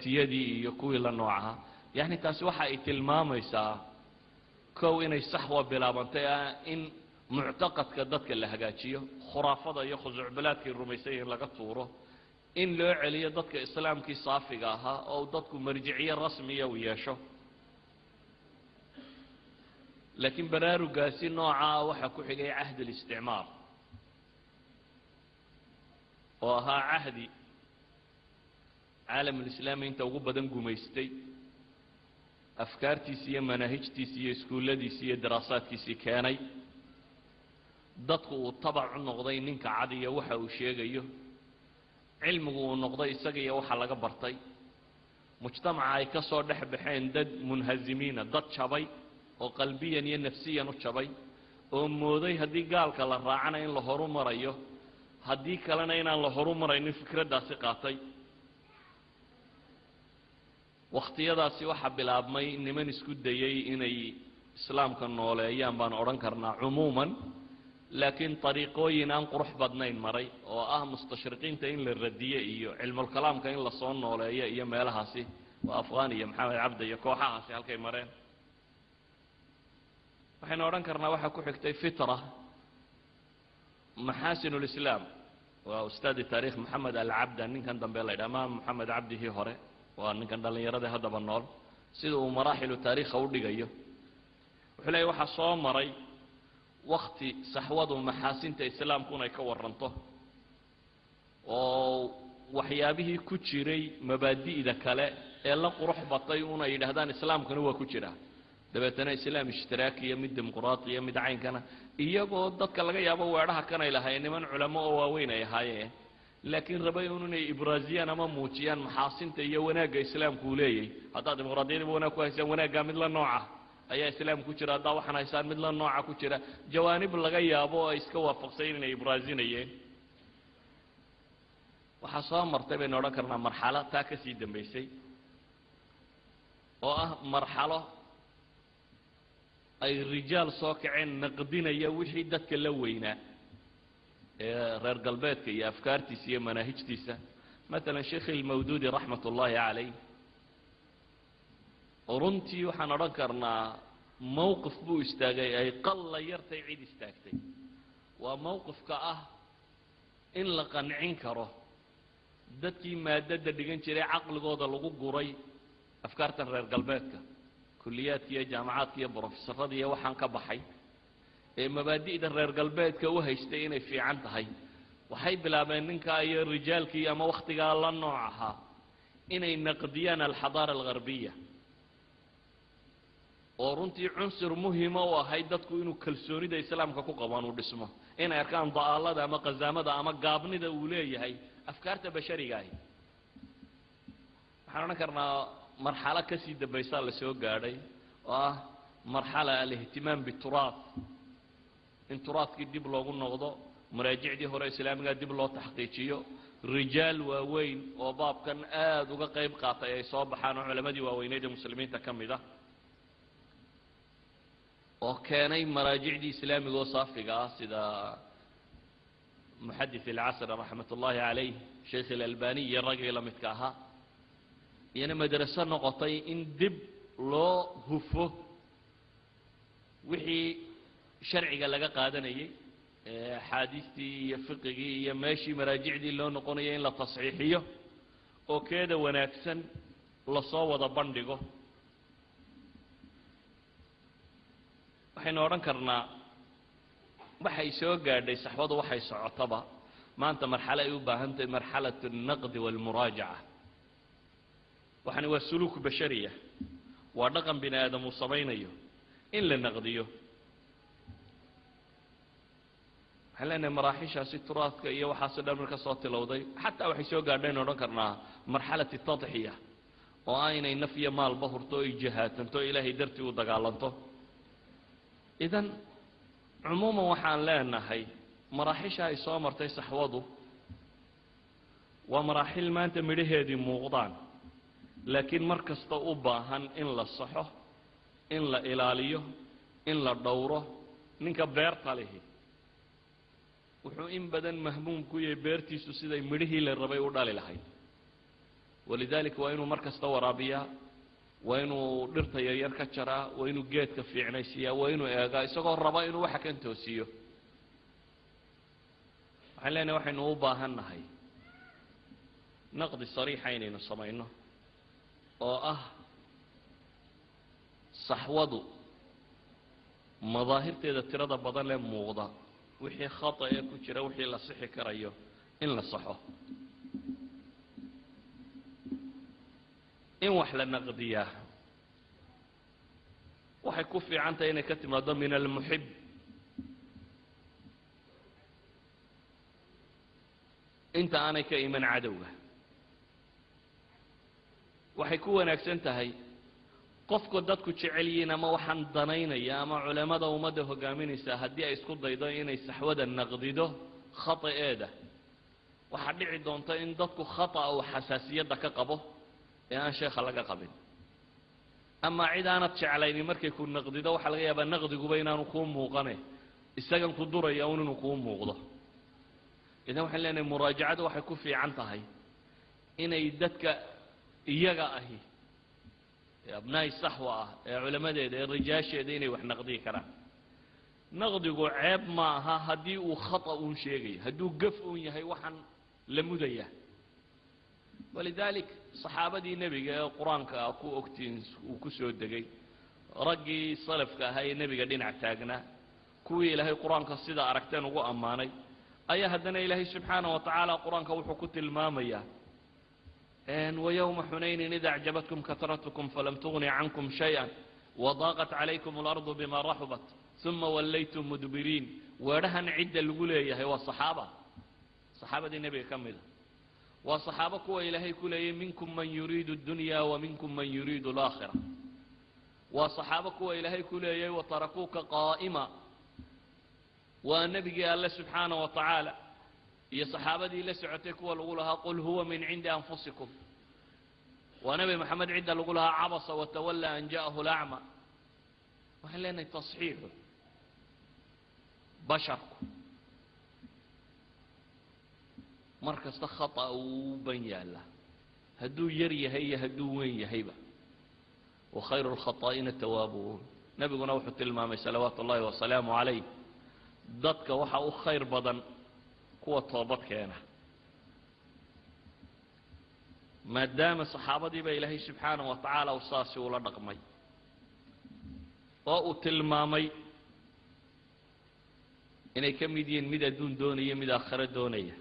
gumaytiyadii iyo kuwii la noocaha yani taasi waxa ay tilmaamaysaa kow inay saxwa bilaabantay in muctaqadka dadka la hagaajiyo khuraafada iyo khusuucbalaadkii rumaysay in laga tuuro in loo celiyo dadka islaamkii saafiga ahaa oo dadku marjiciye rasmiya u yeesho laakiin baraarugaasi nooca waxa ku xigay cahd al-isticmaar oo ahaa cahdi caalam al-islaami inta ugu badan gumaystay afkaartiisii iyo manaahijtiisii iyo iskuulladiisii iyo daraasaadkiisii keenay dadku uu tabac u noqday ninka cad iyo waxa uu sheegayo cilmigu uu noqday isaga iyo waxa laga bartay mujtamaca ay ka soo dhex baxeen dad munhazimiina dad jabay oo qalbiyan iyo nafsiyan u jabay oo mooday haddii gaalka la raacana in la horumarayo haddii kalena inaan la horumaraynin fikraddaasi qaatay waqtiyadaasi waxaa bilaabmay niman isku dayay inay islaamka nooleeyaan baan odhan karnaa cumuuman laakiin ariiqooyin aan qurux badnayn maray oo ah mustashriqiinta in la radiye iyo cilmulkalaamka in lasoo nooleeyo iyo meelahaasi waa afghan iyo maxamed cabdi iyo kooxahaasi halkay mareen waxaynu odhan karnaa waxaa ku xigtay fitra maxaasin ulislaam waa ustaadi taariikh maxamed alcabda ninkan dambe la yidhaha ma maxamed cabdihii hore waa ninkan dhallinyarada haddaba nool sida uu maraaxilu taariikha u dhigayo wuxuu leeyahy waxaa soo maray wakti saxwadu maxaasinta islaamku inay ka waranto oo waxyaabihii ku jiray mabaadi'da kale ee la qurux batay una yidhaahdaan islaamkuna waa ku jira dabeetana islaam ishtiraaki iyo mid dimuqraati iyo mid caynkana iyagoo dadka laga yaabo weedhaha kanay lahaayeen niman culamo oo waaweyn ay ahaayeen laakiin rabay inay ibraaziyaan ama muujiyaan maxaasinta iyo wanaagga islaamku uu leeyahay haddaad dimuqraadiyadaba wanaag ku haysaan wanaaggaa mid la nooca ayaa islaam ku jira haddaa waxaan haysaan mid la nooca ku jira jawaanib laga yaabo oo ay iska waafaqsayn inay ibraazinayeen waxaa soo martay baynu odhan karnaa marxalo taa ka sii dambaysay oo ah marxalo ay rijaal soo kaceen naqdinaya wixii dadka la weynaa ee reer galbeedka iyo afkaartiisa iyo manaahijtiisa maalan sheekh ilmawduudi raxmat ullaahi calayh runtii waxaan odhan karnaa mowqif buu istaagay ay qalla yartay cid istaagtay waa mowqifka ah in la qancin karo dadkii maadada dhigan jiray caqligooda lagu guray afkaartan reer galbeedka kulliyaadka iyo jaamacaadka iyo brofesorada iyo waxaan ka baxay ee mabaadi'da reer galbeedka u haystay inay fiican tahay waxay bilaabeen ninkaa iyo rijaalkii ama wakhtigaa la nooc ahaa inay naqdiyaan alxadaara algarbiya oo runtii cunsur muhima u ahayd dadku inuu kalsoonida islaamka ku qabaan uu dhismo inay arkaan da'aalada ama qazaamada ama gaabnida uu leeyahay afkaarta bashariga ahi waxaan odhan karnaa marxalo ka sii dambaysaa la soo gaadhay oo ah marxala alihtimaam bituraad in turaadkii dib loogu noqdo maraajicdii hore islaamigaa dib loo taxqiijiyo rijaal waaweyn oo baabkan aada uga qayb qaatay ay soo baxaan oo culamadii waaweyneed ee muslimiinta ka mid ah oo keenay maraajicdii islaamiga oo saafiga ah sida muxadith alcasr raxmat ullaahi calayh sheekh alalbani iyo raggii la midka ahaa iyana madraso noqotay in dib loo hufo wixii sharciga laga qaadanayay axaadiistii iyo fiqigii iyo meeshii maraajicdii loo noqonayay in la tasxiixiyo oo keeda wanaagsan lasoo wada bandhigo waxaynu odhan karnaa waxay soo gaadhay saxwadu waxay socotaba maanta marxalo ay u baahan tahay marxalat alnaqdi waalmuraajaca waxani waa suluuk bashariya waa dhaqan bini aadam uu samaynayo in la naqdiyo waxaan leenahay maraaxishaasi turaadka iyo waxaasoo dhan marka soo tilowday xataa waxay soo gaadhayn odhan karnaa marxalati tadxiya oo ah inay naf iyo maalba hurto o ay jahaatanto o ilaahay dartii u dagaalanto idan cumuuman waxaan leenahay maraaxisha ay soo martay saxwadu waa maraaxil maanta midhaheedii muuqdaan laakiin mar kasta u baahan in la saxo in la ilaaliyo in la dhowro ninka beerta lihi wuxuu in badan mahmuum ku yahay beertiisu siday midhihii la rabay u dhali lahayd ولذلك وإنه مركز تورابيا وإنه درت يركا جرا وإنه جيت في عنيسيا وإنه إيجا يسقى الربا إنه وحك أنت وسيو حلنا وحنا وباهنا هاي نقد الصريحين إنه صمينا صحوضو مظاهر تيدا ترى بدل موضة وحي خطأ كجرا وحي لا صحي كرايو إن لا صحه إن وحلا نقدياه وحي كفي عنت إن كتم من المحب أنت أنا كإيمان عدوه waxay ku wanaagsan tahay qofku dadku jeceliin ama waxaan danaynaya ama culimada umada hogaaminaysa hadii ay isku daydo inay saxwada naqdido khataeeda waxa dhici doonta in dadku khata oo xasaasiyada ka qabo ee aan sheekha laga qabin ama cid aan jecelayn markay ku naqdido waxa laga yaabaa naqdiguba inaanu ku muuqane isagan ku duraya inuu ku muuqdo idan waxa leenahay muraajacadu waxay ku fiican tahay inay dadka iyaga ahi abnaay saxwa ee culamadeeda ee rijaasheeda inay wax naqdi karaan naqdigu ceeb ma aha hadii uu khata uu sheegay haduu gaf uu yahay waxan la mudaya walidalik saxaabadii nabiga ee quraanka ku ogtiin uu ku soo degay ragii salafka ahaa ee nabiga dhinac taagna kuwii ilaahay quraanka sida aragteen ugu amaanay ayaa hadana ilaahay subhanahu wa ta'ala quraanka wuxuu ku tilmaamayaa ويوم حنين إذا أعجبتكم كثرتكم فلم تغن عنكم شيئا وضاقت عليكم الأرض بما رحبت ثم وليتم مدبرين ورهن عدة القلية هو الصحابة صحابة النبي كمل وصحابة كوا إلهي كلية منكم من يريد الدنيا ومنكم من يريد الآخرة وصحابة كوا إلهي كلية وتركوك قائمة والنبي الله سبحانه وتعالى يا صحابتي لسعتك والغولها قل هو من عند أنفسكم ونبي محمد عند الغولها عبس وتولى أن جاءه الأعمى وحلينا تصحيح بشركم مركز خطأ وبين الله هدو يري هي هدو وين هيبة وخير الخطائين التوابون نبي نوح التلمامي صلوات الله وسلامه عليه ضدك وحا خير بدن kuwa toobadkeena maadaama saxaabadii ba ilaahay subhanahu wa ta'ala usaasi ula dhaqmay oo uu tilmaamay inay ka mid yihiin mid adduun doonaya mid aakhira doonaya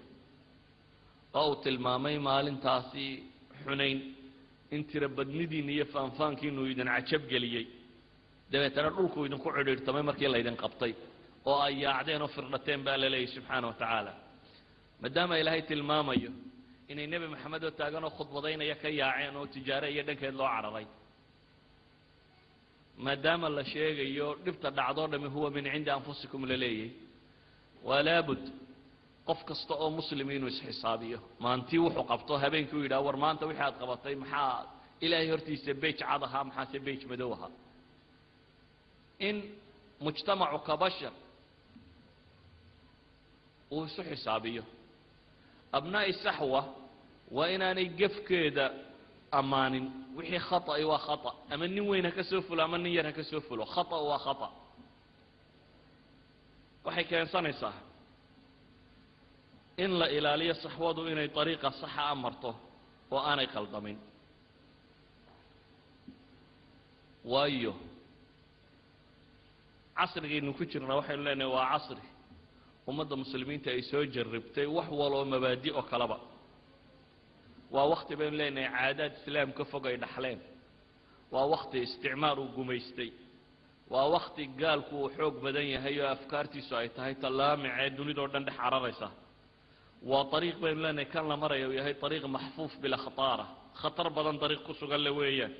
oo uu tilmaamay maalintaasi xunayn in tira badnidiin iyo faanfaankiinu idin cajab galiyay dabeetana dhulku idin ku cidhiirtamay markii la idin qabtay oo ay yaacdeen oo firdhateen baa la leeyahay subhanahu wa ta'ala maadaama ilaahay tilmaamayo inay nabi maxamed oo taagan oo khudbadaynaya ka yaaceen oo tijaaro iyo dhankeed loo cararay maadaama la sheegayo dhibta dhacdo dhami huwa min cindi anfusikum la leeyahay wala bud qof kasta oo muslimiin is xisaabiyo maantii wuxuu qabto habeenkii uu yiraahdo war maanta wixii aad qabatay maxaa ilaahay hortiisa beej cadaha maxaa beej madowha in mujtamacu ka bashar وسو حسابيه أبناء الصحوة وإن أنا يقف كذا أمان وحي خطأ وخطأ أمني وين هكسوفل أمني ين هكسوفل خطأ وخطأ وحي كإنسان صح إن لا إلالية صحوة إن طريقة صح أمرته وأنا يقلدمين وأيه عصري إنه كتيرنا وحي لنا وعصري ummadda muslimiinta ay soo jarribtay wax walo mabaadi oo kalaba waa waqti baan leenahay caadad islaamka fog ay dhaxleen waa waqti isticmaar uu gumaystay waa waqti gaalku uu xoog badan yahay oo afkaartiisu ay tahay talaamicee dunida oo dhan dhex cararaysa waa طريق baan leenahay kan la marayo yahay طريق محفوف bila khatara khatar badan طريق ku sugan la weeyaan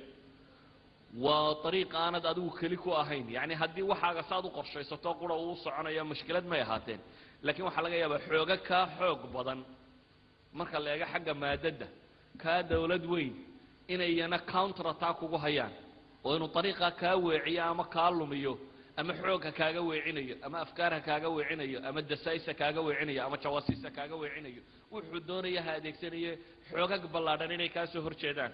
وطريق أنا أدو كليكو أهين يعني هدي وحاجة صادو قرشة ستوقع وصعنا يا مشكلة ما يهاتين لكن وحلاقة يا بحوجة كحوج بدن مركل لقى حاجة ما دده كدولة وين إن ينا كاونتر أتاكو هيان وإنه طريقة كوعية ما كارلو ميو ama xoogha kaaga weecinayo ama afkaarha kaaga weecinayo ama dasaaysa kaaga weecinayo ama jawaasiista kaaga weecinayo wuxuu doonaya ha adeegsanayo xoogag ballaadhan inay kaa soo horjeedaan